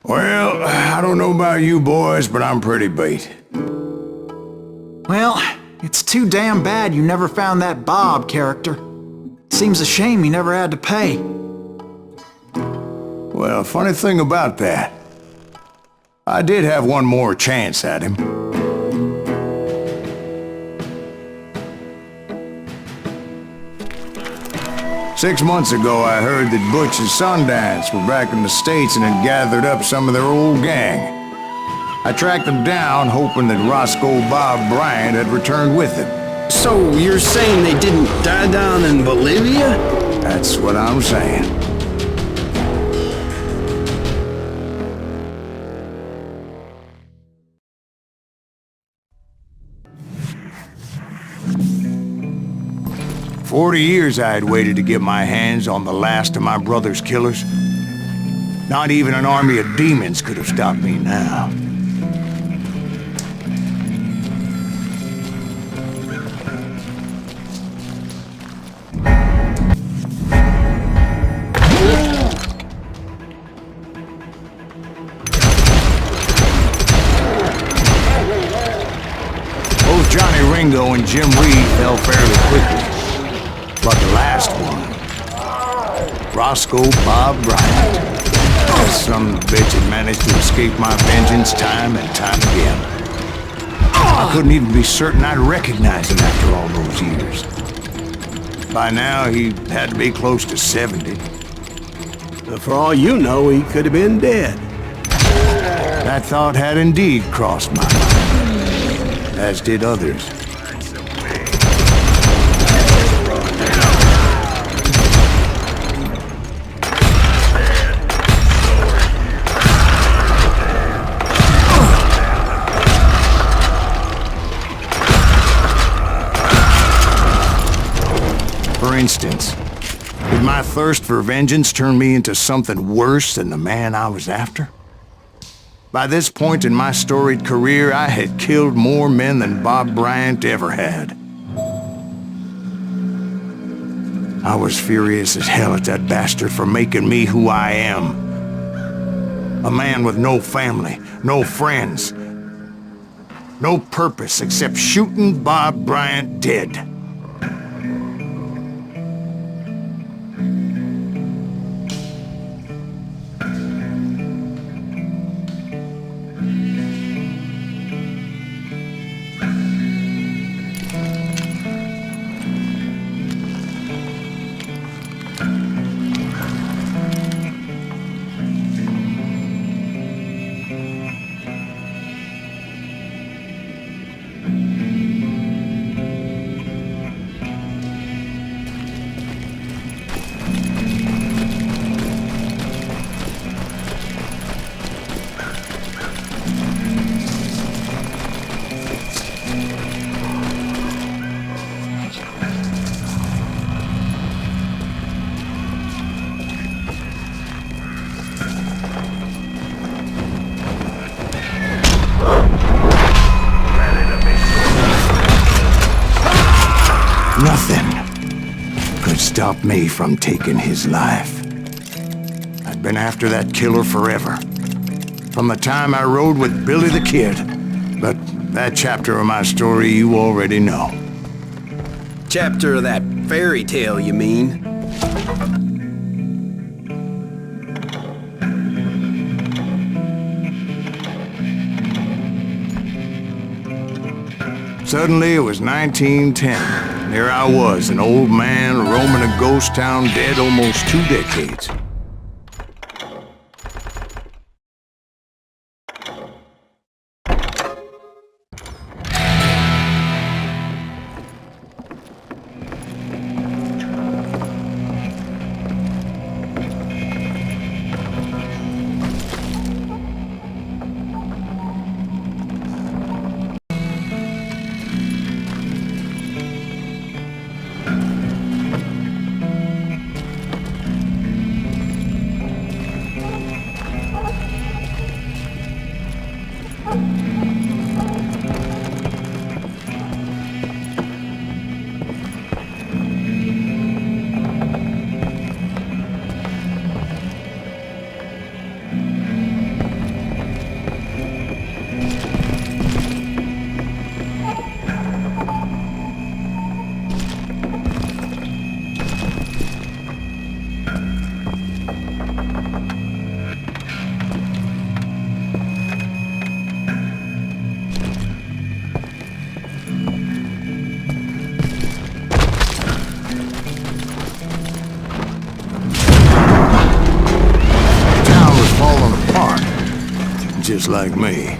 Well, I don't know about you boys, but I'm pretty beat. Well, it's too damn bad you never found that Bob character. Seems a shame he never had to pay. Well, funny thing about that, I did have one more chance at him. Six months ago, I heard that Butch and Sundance were back in the States and had gathered up some of their old gang. I tracked them down, hoping that Roscoe Bob Bryant had returned with them. So you're saying they didn't die down in Bolivia? That's what I'm saying. "40 years I had waited to get my hands on the last of my brother's killers. Not even an army of demons could have stopped me now. Both Johnny Ringo and Jim Reed fell fairly quickly. But the last one, Roscoe Bob Bryant, that son of a bitch had managed to escape my vengeance time and time again. I couldn't even be certain I'd recognize him after all those years. By now, he had to be close to 70. But for all you know, he could have been dead. That thought had indeed crossed my mind, as did others. For instance, did my thirst for vengeance turn me into something worse than the man I was after? By this point in my storied career, I had killed more men than Bob Bryant ever had. I was furious as hell at that bastard for making me who I am. A man with no family, no friends, no purpose except shooting Bob Bryant dead. Nothing could stop me from taking his life. I'd been after that killer forever. From the time I rode with Billy the Kid. But that chapter of my story you already know. Chapter of that fairy tale, you mean? Suddenly it was 1910. There I was, an old man roaming a ghost town dead almost 2 decades. just like me.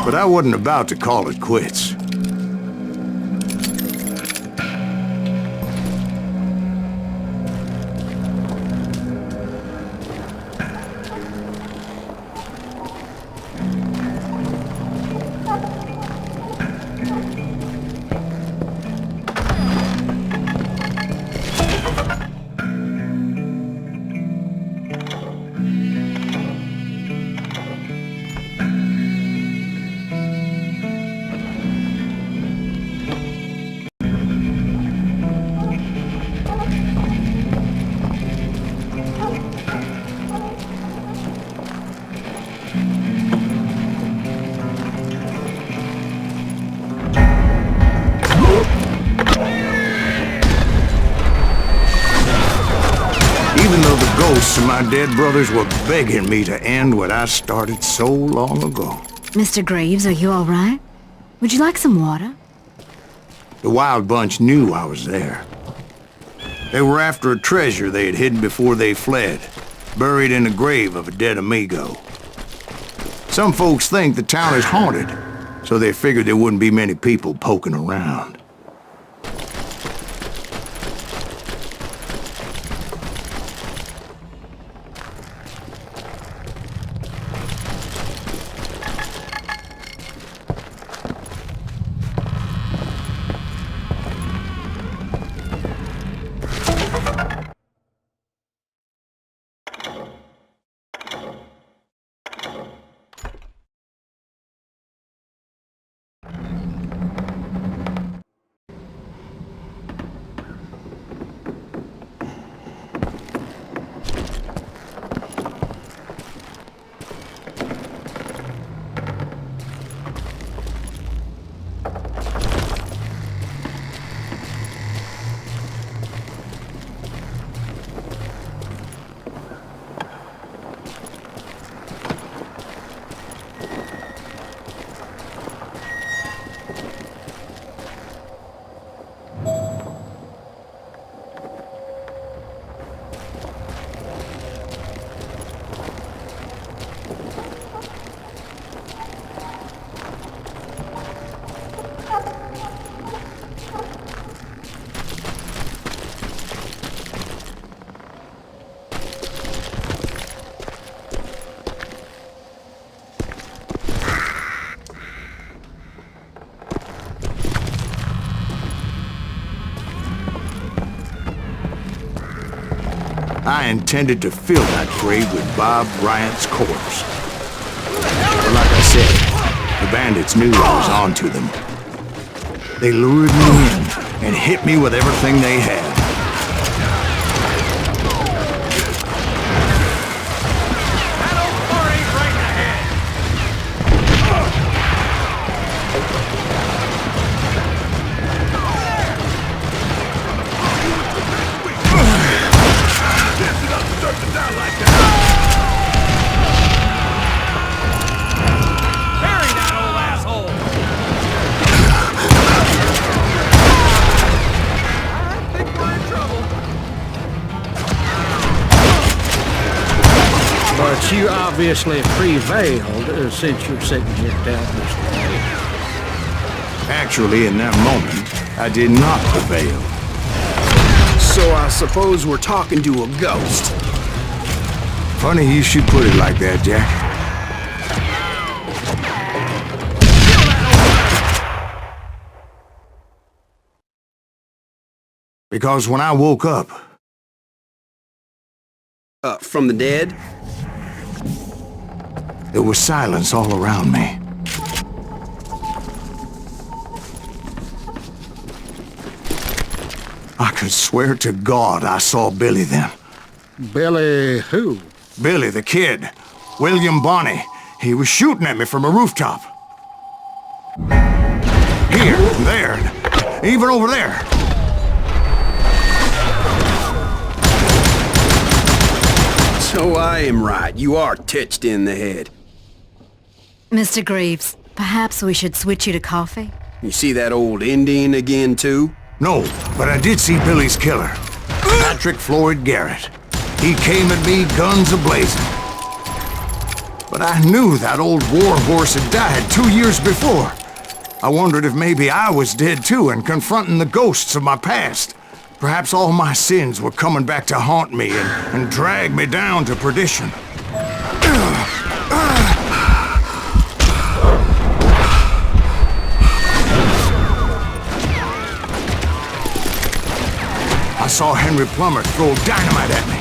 But I wasn't about to call it quits. Ghosts of my dead brothers were begging me to end what I started so long ago. Mr. Graves, are you all right? Would you like some water? The Wild Bunch knew I was there. They were after a treasure they had hidden before they fled, buried in the grave of a dead amigo. Some folks think the town is haunted, so they figured there wouldn't be many people poking around. I intended to fill that grave with Bob Bryant's corpse. But like I said, the bandits knew I was onto them. They lured me in and hit me with everything they had. But you obviously prevailed since you're sitting here down this way. Actually, in that moment, I did not prevail. So I suppose we're talking to a ghost. Funny you should put it like that, Jack. Because when I woke up... From the dead? There was silence all around me. I could swear to God I saw Billy then. Billy who? Billy, the kid. William Bonney. He was shooting at me from a rooftop. Here, there, even over there. So I am right. You are touched in the head. Mr. Greaves, perhaps we should switch you to coffee? You see that old Indian again, too? No, but I did see Billy's killer. Patrick Floyd Garrett. He came at me guns a-blazing. But I knew that old war horse had died 2 years before. I wondered if maybe I was dead too and confronting the ghosts of my past. Perhaps all my sins were coming back to haunt me and drag me down to perdition. I saw Henry Plummer throw dynamite at me.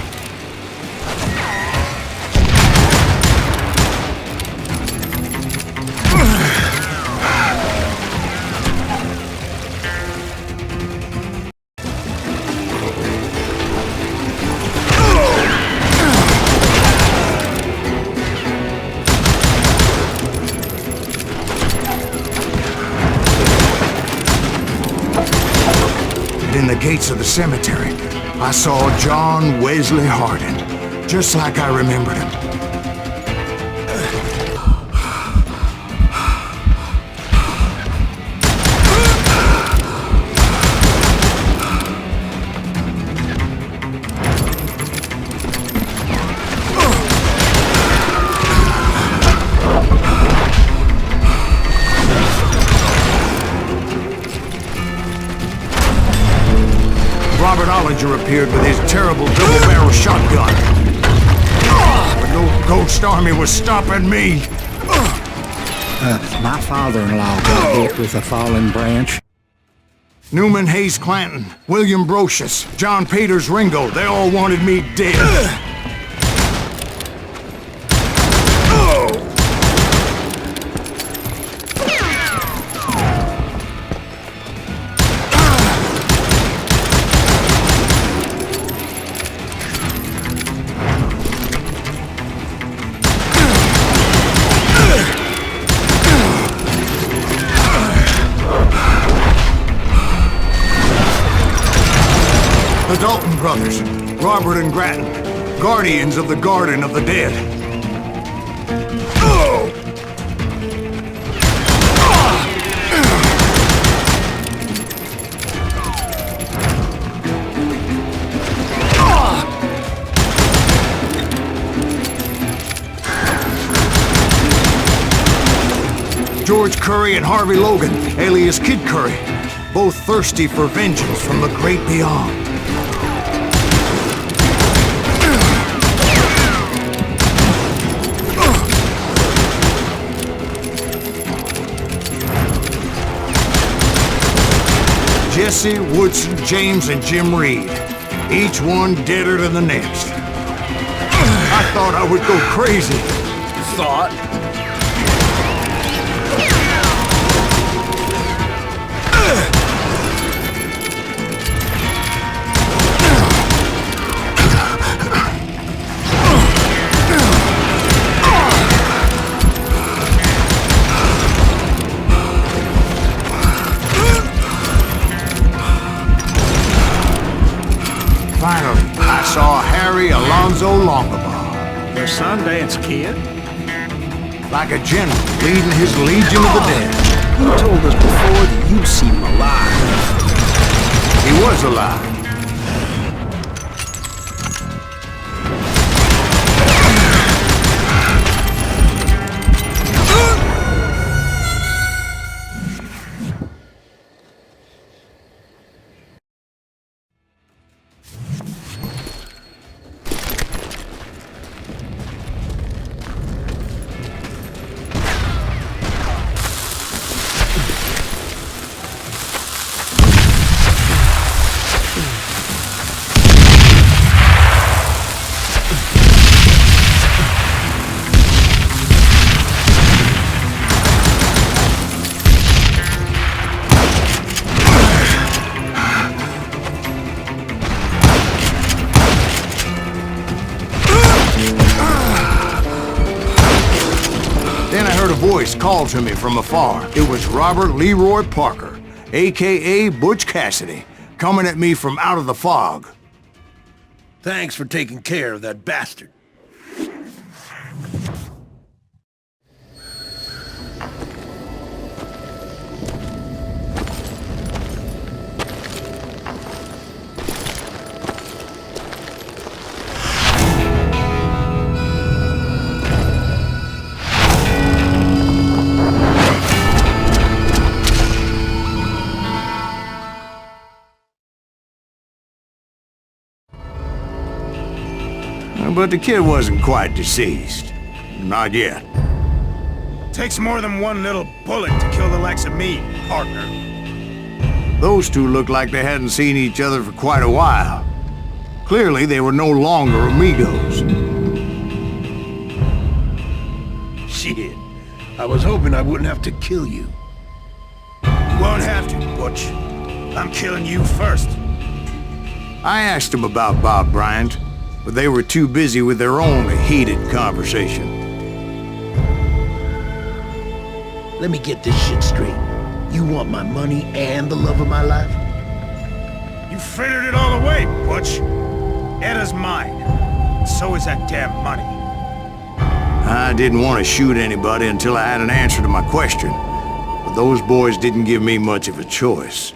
In the gates of the cemetery, I saw John Wesley Hardin, just like I remembered him. Robert Ollinger appeared with his terrible double-barrel shotgun. But no ghost army was stopping me. My father-in-law got hit with a fallen branch. Newman Hayes Clanton, William Brocious, John Peters Ringo, they all wanted me dead. The Dalton brothers, Robert and Grattan, guardians of the Garden of the Dead. George Curry and Harvey Logan, alias Kid Curry, both thirsty for vengeance from the great beyond. Jesse, Woodson, James, and Jim Reed. Each one deader than the next. I thought I would go crazy. Thought? Finally, I saw Harry Alonzo Longabaugh. The Sundance Kid? Like a general leading his legion of the dead. You told us before that you'd seen him alive. He was alive. voice called to me from afar. It was Robert Leroy Parker, a.k.a. Butch Cassidy, coming at me from out of the fog. Thanks for taking care of that bastard. But the kid wasn't quite deceased. Not yet. Takes more than one little bullet to kill the likes of me, partner. Those two looked like they hadn't seen each other for quite a while. Clearly, they were no longer amigos. Shit. I was hoping I wouldn't have to kill you. You won't have to, Butch. I'm killing you first. I asked them about Bob Bryant, but they were too busy with their own heated conversation. Let me get this shit straight. You want my money and the love of my life? You frittered it all away, Butch. Etta's mine. So is that damn money. I didn't want to shoot anybody until I had an answer to my question, but those boys didn't give me much of a choice.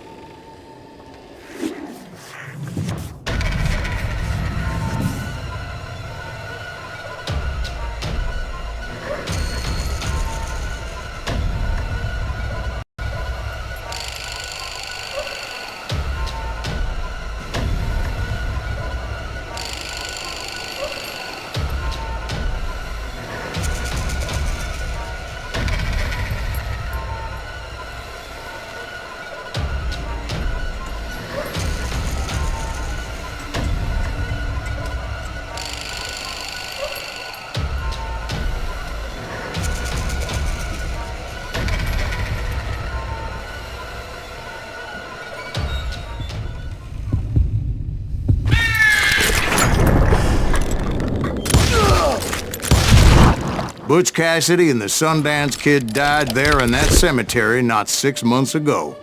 Butch Cassidy and the Sundance Kid died there in that cemetery not 6 months ago.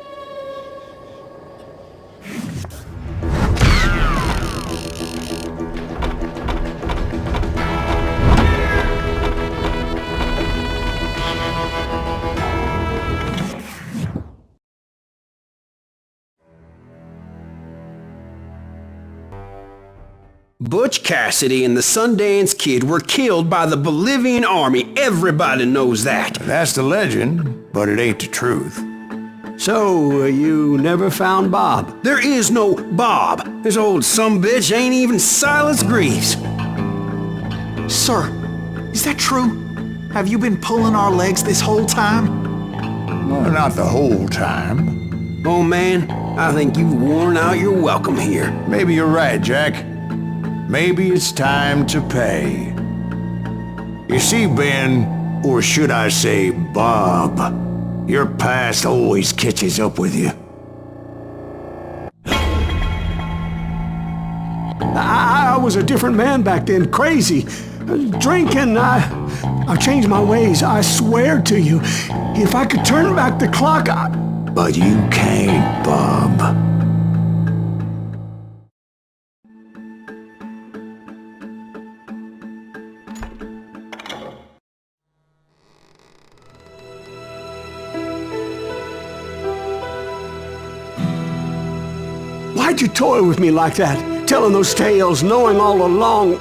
Butch Cassidy and the Sundance Kid were killed by the Bolivian army. Everybody knows that. That's the legend, but it ain't the truth. So, you never found Bob? There is no Bob. This old sumbitch ain't even Silas Greaves. Sir, is that true? Have you been pulling our legs this whole time? Well, not the whole time. Oh man, I think you've worn out your welcome here. Maybe you're right, Jack. Maybe it's time to pay. You see, Ben, or should I say Bob, your past always catches up with you. I was a different man back then, crazy. Drinking, I've changed my ways, I swear to you. If I could turn back the clock, But you can't, Bob. Why'd you toy with me like that? Telling those tales, knowing all along.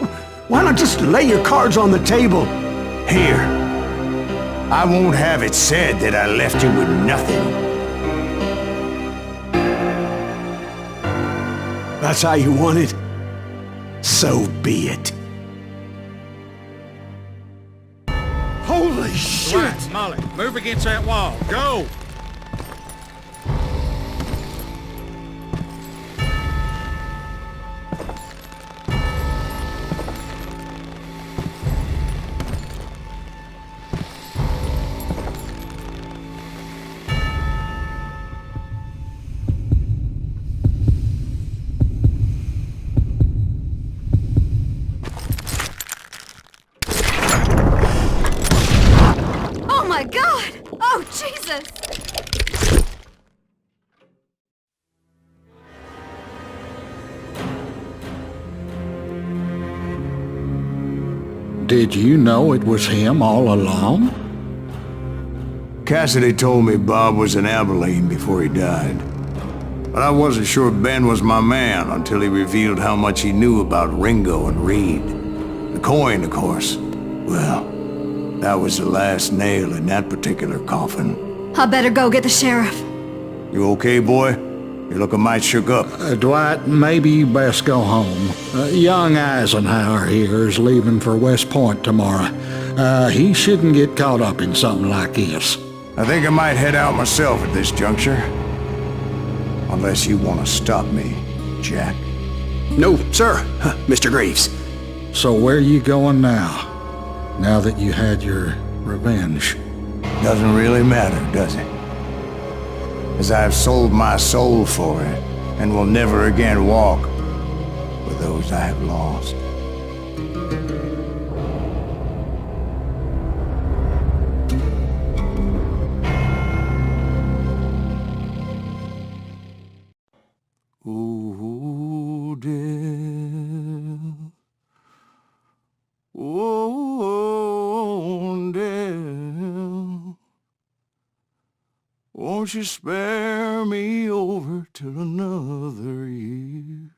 Why not just lay your cards on the table? Here. I won't have it said that I left you with nothing. That's how you want it? So be it. Holy shit! Right, Molly, move against that wall. Go! Oh my God! Did you know it was him all along? Cassidy told me Bob was in Abilene before he died. But I wasn't sure Ben was my man until he revealed how much he knew about Ringo and Reed. The coin, of course. Well, that was the last nail in that particular coffin. I better go get the sheriff. You okay, boy? You're looking mighty shook up. Dwight, maybe you best go home. Young Eisenhower here is leaving for West Point tomorrow. He shouldn't get caught up in something like this. I think I might head out myself at this juncture. Unless you want to stop me, Jack. No, sir, Mr. Graves. So where you going now? Now that you had your revenge? Doesn't really matter, does it? As I've sold my soul for it, and will never again walk with those I have lost. Ooh, dear. Oh, dear. Won't you spare me over till another year?